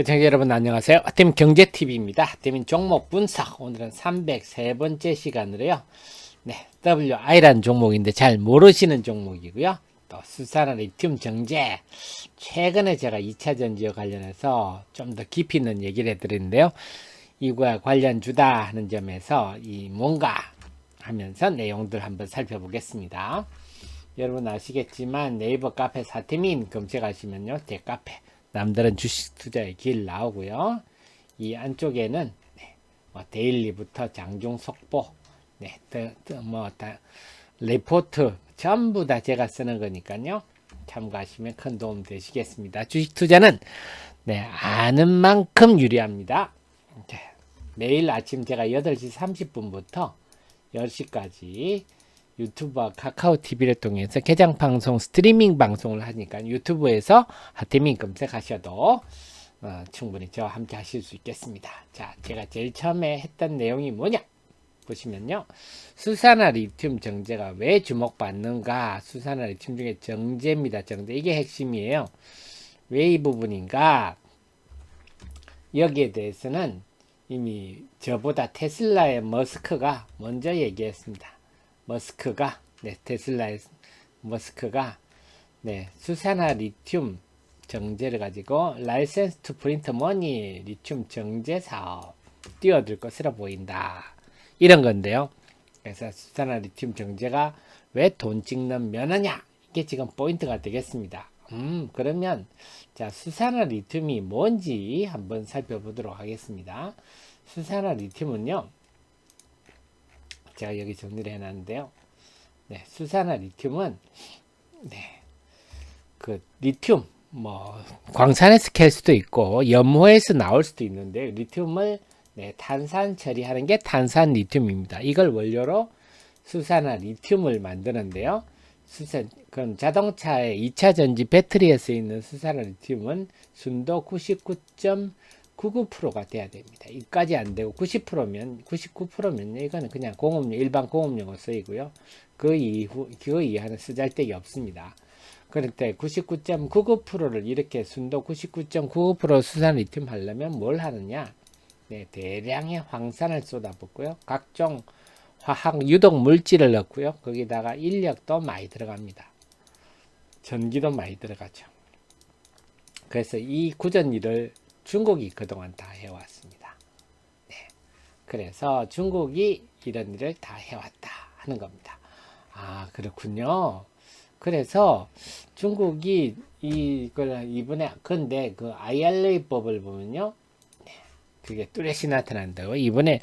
시청자 여러분 안녕하세요. 하태민 경제TV입니다. 하태민 종목 분석. 오늘은 303번째 시간으로요. 네, WI라는 종목인데 잘 모르시는 종목이고요. 또 수산화 리튬 정제. 최근에 제가 2차 전지와 관련해서 좀 더 깊이 있는 얘기를 해드리는데요. 이거와 관련주다 하는 점에서 이 뭔가 하면서 내용들 한번 살펴보겠습니다. 여러분 아시겠지만 네이버 카페 하태민 검색하시면요. 제 카페 남들은 주식 투자의 길 나오고요. 이 안쪽에는 뭐 데일리부터 장중 속보, 레포트 전부 다 제가 쓰는 거니까요. 참고하시면 큰 도움 되시겠습니다. 주식 투자는 아는 만큼 유리합니다. 매일 아침 제가 8시 30분부터 10시까지 유튜브와 카카오 TV를 통해서 개장 방송, 스트리밍 방송을 하니까 유튜브에서 하태민 검색하셔도 충분히 저와 함께 하실 수 있겠습니다. 자, 제가 제일 처음에 했던 내용이 뭐냐? 보시면요. 수산화 리튬 정제가 왜 주목받는가? 수산화 리튬 중에 정제입니다. 정제. 이게 핵심이에요. 왜 이 부분인가? 여기에 대해서는 이미 저보다 테슬라의 머스크가 먼저 얘기했습니다. 테슬라의 머스크가 수산화 리튬 정제를 가지고 라이센스 투 프린트 머니 리튬 정제 사업 뛰어들 것으로 보인다. 이런 건데요. 그래서 수산화 리튬 정제가 왜 돈 찍는 면허냐? 이게 지금 포인트가 되겠습니다. 그러면 자, 수산화 리튬이 뭔지 한번 살펴보도록 하겠습니다. 수산화 리튬은요. 제가 여기 정리를 해놨는데요. 수산화 리튬은 그 리튬 광산에서 캘 수도 있고 염호에서 나올 수도 있는데 리튬을 탄산 처리하는 게 탄산 리튬입니다. 이걸 원료로 수산화 리튬을 만드는데요. 그럼 자동차의 2차 전지 배터리에 쓰이는 수산화 리튬은 순도 99.99%가 돼야 됩니다. 이까지 안 되고 99%면 이거는 그냥 일반 공업용으로 쓰이고요. 그 이하는 쓰잘데기 없습니다. 그럴 때 99.99%를 이렇게 순도 99.99% 수산 리튬 하려면 뭘 하느냐? 대량의 황산을 쏟아붓고요. 각종 화학 유독 물질을 넣고요. 거기다가 인력도 많이 들어갑니다. 전기도 많이 들어가죠. 그래서 이 굳은 일을 중국이 그동안 다 해왔습니다. 그래서 중국이 이런 일을 다 해왔다 하는 겁니다. 아, 그렇군요. 그래서 중국이 이걸 이번에 근데 그 IRA 법을 보면요. 그게 뚜렷이 나타난다고. 이번에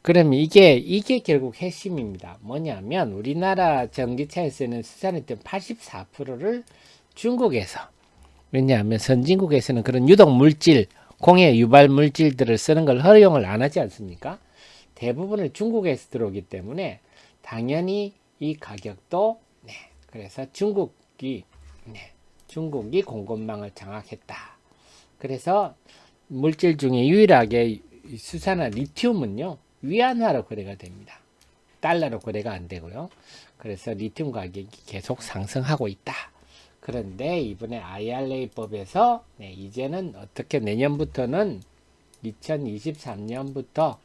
그러면 이게 결국 핵심입니다. 뭐냐면 우리나라 전기차에서는 수산했던 84%를 중국에서, 왜냐하면 선진국에서는 그런 유독 물질, 공해 유발 물질들을 쓰는 걸 허용을 안 하지 않습니까? 대부분을 중국에서 들어오기 때문에 당연히 이 가격도 그래서 중국이 공급망을 장악했다. 그래서 물질 중에 유일하게 수산화 리튬은요, 위안화로 거래가 됩니다. 달러로 거래가 안 되고요. 그래서 리튬 가격이 계속 상승하고 있다. 그런데 이번에 IRA 법에서 이제는 어떻게 내년부터는 2023년부터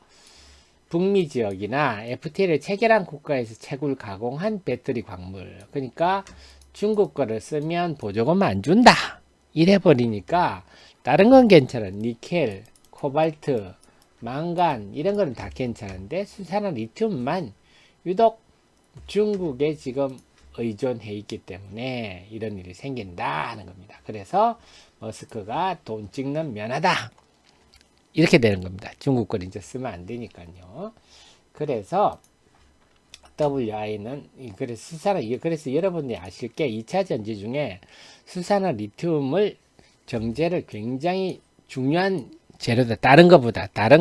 북미 지역이나 FTA를 체결한 국가에서 채굴 가공한 배터리 광물, 그러니까 중국 거를 쓰면 보조금 안 준다. 이래 버리니까 다른 건 괜찮아. 니켈, 코발트, 망간 이런 거는 다 괜찮은데 수산화 리튬만 유독 중국에 지금 의존해 있기 때문에 이런 일이 생긴다 하는 겁니다. 그래서 머스크가 돈 찍는 면하다. 이렇게 되는 겁니다. 중국 걸 이제 쓰면 안 되니까요. 그래서 WI는 그래서 여러분들이 아실 게 2차 전지 중에 수산화 리튬을 정제를 굉장히 중요한 재료다. 다른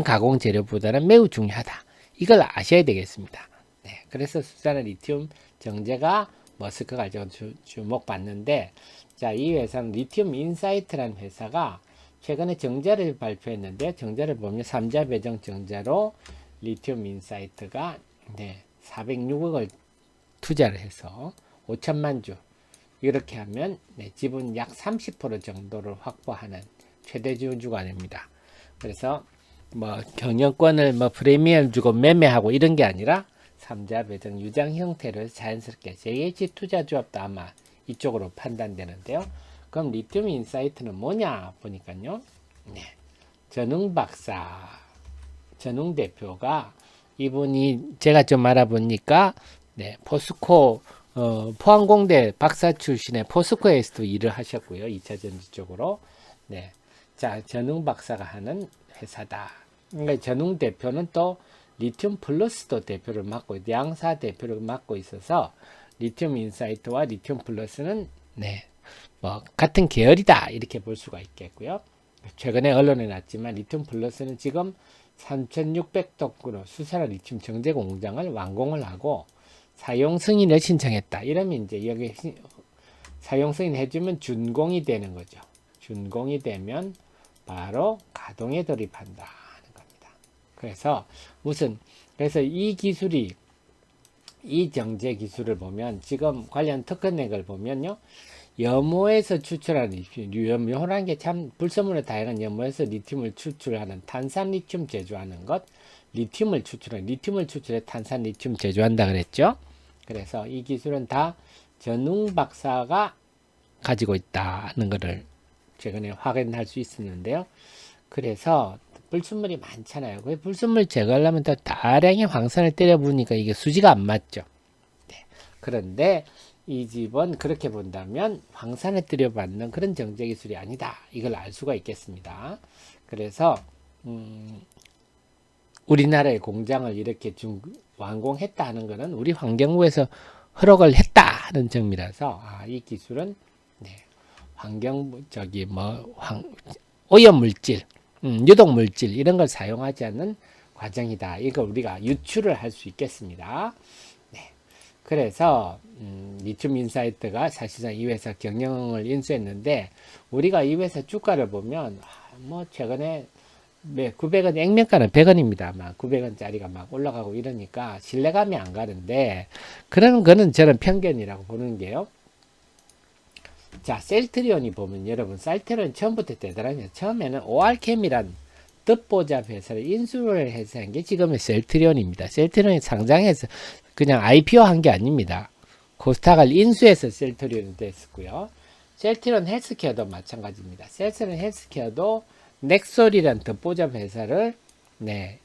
가공 재료보다는 매우 중요하다. 이걸 아셔야 되겠습니다. 그래서 수산화 리튬 정제가 머스크가 주목받는데, 자, 이 회사는 리튬 인사이트라는 회사가 최근에 정자를 발표했는데, 정자를 보면 3자 배정 정자로 리튬 인사이트가 406억을 투자를 해서 5천만 주 이렇게 하면 지분 약 30% 정도를 확보하는 최대 주관입니다. 그래서 뭐 경영권을 뭐 프리미엄 주고 매매하고 이런 게 아니라 3자 배정 유장 형태로 자연스럽게 JH 투자조합도 아마 이쪽으로 판단되는데요. 그럼 리튬 인사이트는 뭐냐 보니까요. 네. 전웅 박사, 전웅 대표가 이분이 제가 좀 알아보니까 네, 포스코 포항공대 박사 출신의 포스코에서도 일을 하셨고요. 2차 전지 쪽으로. 네. 자, 전웅 박사가 하는 회사다. 그러니까 전웅 대표는 또 리튬 플러스도 대표를 맡고 양사 대표를 맡고 있어서 리튬 인사이트와 리튬 플러스는 네, 뭐 같은 계열이다 이렇게 볼 수가 있겠고요. 최근에 언론에 났지만 리튬 플러스는 지금 3,600톤으로 수산화 리튬 정제 공장을 완공을 하고 사용 승인을 신청했다. 이러면 이제 여기 사용 승인 해주면 준공이 되는 거죠. 준공이 되면 바로 가동에 돌입한다 하는 겁니다. 그래서 이 기술이 이 정제 기술을 보면 지금 관련 특허넥을 보면요. 염호에서 추출하는 리튬, 염호라는 게 참 불순물의 다양한 염호에서 리튬을 추출하는 탄산 리튬 제조하는 것, 리튬을 추출해 탄산 리튬 제조한다 그랬죠. 그래서 이 기술은 다 전웅 박사가 가지고 있다는 것을 최근에 확인할 수 있었는데요. 그래서 불순물이 많잖아요. 그 불순물 제거하려면 또 다량의 황산을 때려 부으니까 이게 수지가 안 맞죠. 네. 그런데 이 집은 그렇게 본다면 황산을 들여받는 그런 정제 기술이 아니다. 이걸 알 수가 있겠습니다. 그래서 우리나라의 공장을 이렇게 완공했다 하는 것은 우리 환경부에서 허락을 했다 하는 점이라서 이 기술은 네, 오염물질, 유독물질 이런 걸 사용하지 않는 과정이다. 이걸 우리가 유추를 할 수 있겠습니다. 그래서 리튬 인사이트가 사실상 이 회사 경영을 인수했는데 우리가 이 회사 주가를 보면 뭐 최근에 900원 액면가는 100원입니다. 막 900원짜리가 막 올라가고 이러니까 신뢰감이 안 가는데 그런 거는 저는 편견이라고 보는 게요. 자, 셀트리온이 보면 여러분 셀트리온 처음부터 대단하죠. 처음에는 오알캠이란 뜻보잡 회사를 인수를 해서 한 게 지금의 셀트리온입니다. 셀트리온이 상장해서 그냥 IPO 한 게 아닙니다. 코스닥을 인수해서 셀트리온이 됐었고요. 셀트리온 헬스케어도 마찬가지입니다. 셀트리온 헬스케어도 넥솔이란 뜻보잡 회사를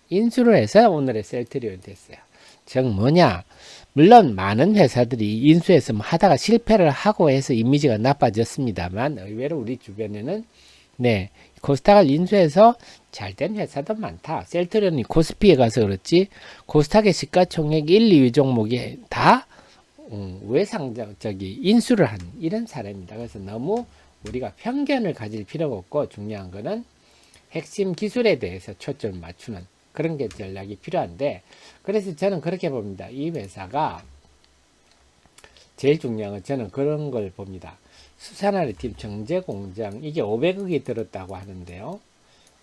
인수를 해서 오늘의 셀트리온이 됐어요. 즉 뭐냐? 물론 많은 회사들이 인수해서 하다가 실패를 하고 해서 이미지가 나빠졌습니다만 의외로 우리 주변에는 코스닥을 인수해서 잘된 회사도 많다. 셀트리온이 코스피에 가서 그렇지 코스닥의 시가총액 1, 2위 종목이 다 인수를 한 이런 사례입니다. 그래서 너무 우리가 편견을 가질 필요가 없고 중요한 거는 핵심 기술에 대해서 초점을 맞추는 그런 게 전략이 필요한데 그래서 저는 그렇게 봅니다. 이 회사가 제일 중요한 건 저는 그런 걸 봅니다. 수산화 리튬 정제 공장 이게 500억이 들었다고 하는데요.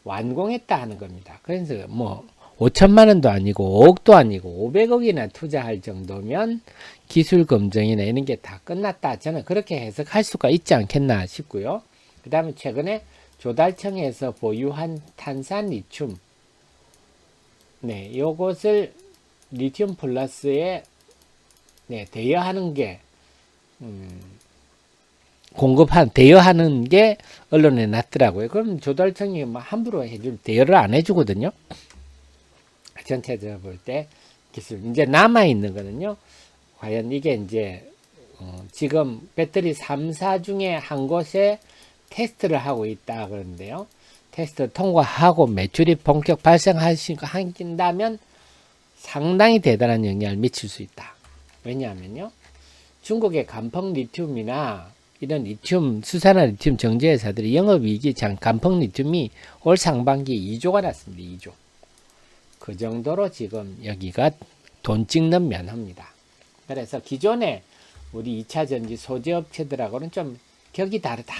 완공했다 하는 겁니다. 그래서 뭐 5천만 원도 아니고 5억도 아니고 500억이나 투자할 정도면 기술 검증이나 이런 게 다 끝났다. 저는 그렇게 해석할 수가 있지 않겠나 싶고요. 그 다음에 최근에 조달청에서 보유한 탄산 리튬 요것을 리튬 플러스에 대여하는 게 대여하는 게 언론에 났더라고요. 그럼 조달청이 뭐 함부로 대여를 안 해주거든요. 전체적으로 볼 때 기술 이제 남아 있는 거는요. 과연 이게 이제 지금 배터리 3사 중에 한 곳에 테스트를 하고 있다 그러는데요. 테스트 통과하고 매출이 본격 발생한다면 상당히 대단한 영향을 미칠 수 있다. 왜냐하면요. 중국의 간펑 리튬이나 이런 리튬, 수산화 리튬 정제 회사들이 영업이익이 간펑 리튬이 올 상반기 2조가 났습니다. 2조. 그 정도로 지금 여기가 돈 찍는 면허입니다. 그래서 기존에 우리 2차 전지 소재 업체들하고는 좀 격이 다르다.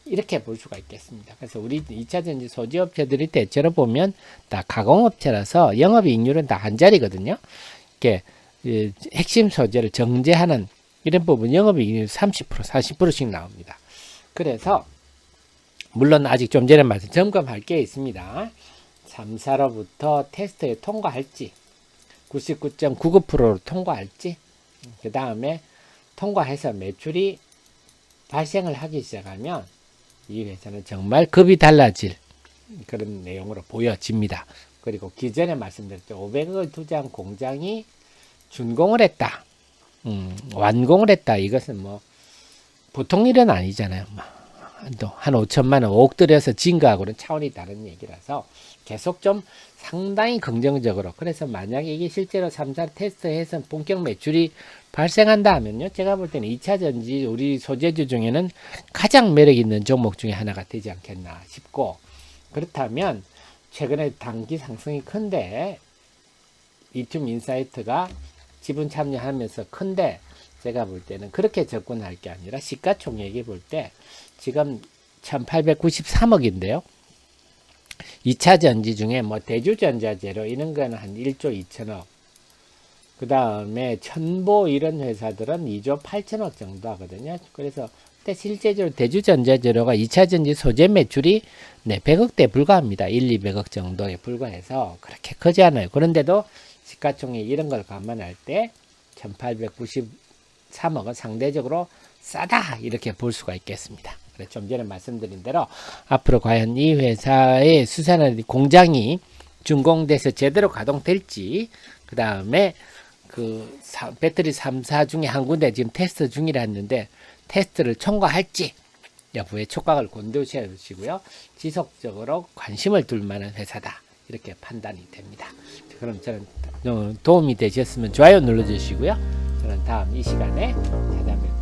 이렇게 볼 수가 있겠습니다. 그래서 우리 2차 전지 소재 업체들이 대체로 보면 다 가공업체라서 영업이익률은 다 한 자리거든요. 이렇게 핵심 소재를 정제하는 이런 부분 영업이익률 30%, 40%씩 나옵니다. 그래서 물론 아직 좀 전에 말씀 점검할 게 있습니다. 3사로부터 테스트에 통과할지 99.99%로 통과할지 그 다음에 통과해서 매출이 발생을 하기 시작하면 이 회사는 정말 급이 달라질 그런 내용으로 보여집니다. 그리고 기존에 말씀드렸죠. 500억을 투자한 공장이 준공을 했다. 완공을 했다. 이것은 뭐 보통 일은 아니잖아요. 한 5천만 원, 5억 들여서 진 거하고는 차원이 다른 얘기라서 계속 좀 상당히 긍정적으로. 그래서 만약에 이게 실제로 3사 테스트해서 본격 매출이 발생한다 하면요. 제가 볼 때는 2차 전지 우리 소재주 중에는 가장 매력 있는 종목 중에 하나가 되지 않겠나 싶고, 그렇다면 최근에 단기 상승이 큰데 리튬 인사이트가 지분 참여하면서 큰데 제가 볼 때는 그렇게 접근할 게 아니라 시가총액이 볼 때 지금 1893억인데요. 2차 전지 중에 뭐 대주전자재료 이런 거는 한 1조 2천억. 그 다음에 천보 이런 회사들은 2조 8천억 정도 하거든요. 그래서 근데 실제적으로 대주전자재료가 2차 전지 소재 매출이 100억대에 불과합니다. 1, 200억 정도에 불과해서 그렇게 크지 않아요. 그런데도 시가총액 이런 걸 감안할 때 1893억은 상대적으로 싸다 이렇게 볼 수가 있겠습니다. 그래서 좀 전에 말씀드린 대로 앞으로 과연 이 회사의 수산화 공장이 준공돼서 제대로 가동될지, 그 다음에 그 배터리 3사 중에 한 군데 지금 테스트 중이라는데 테스트를 통과할지 여부에 촉각을 곤두셔 주시고요. 지속적으로 관심을 둘 만한 회사다 이렇게 판단이 됩니다. 그럼 저는 도움이 되셨으면 좋아요 눌러주시고요. 저는 다음 이 시간에 찾아뵙겠습니다.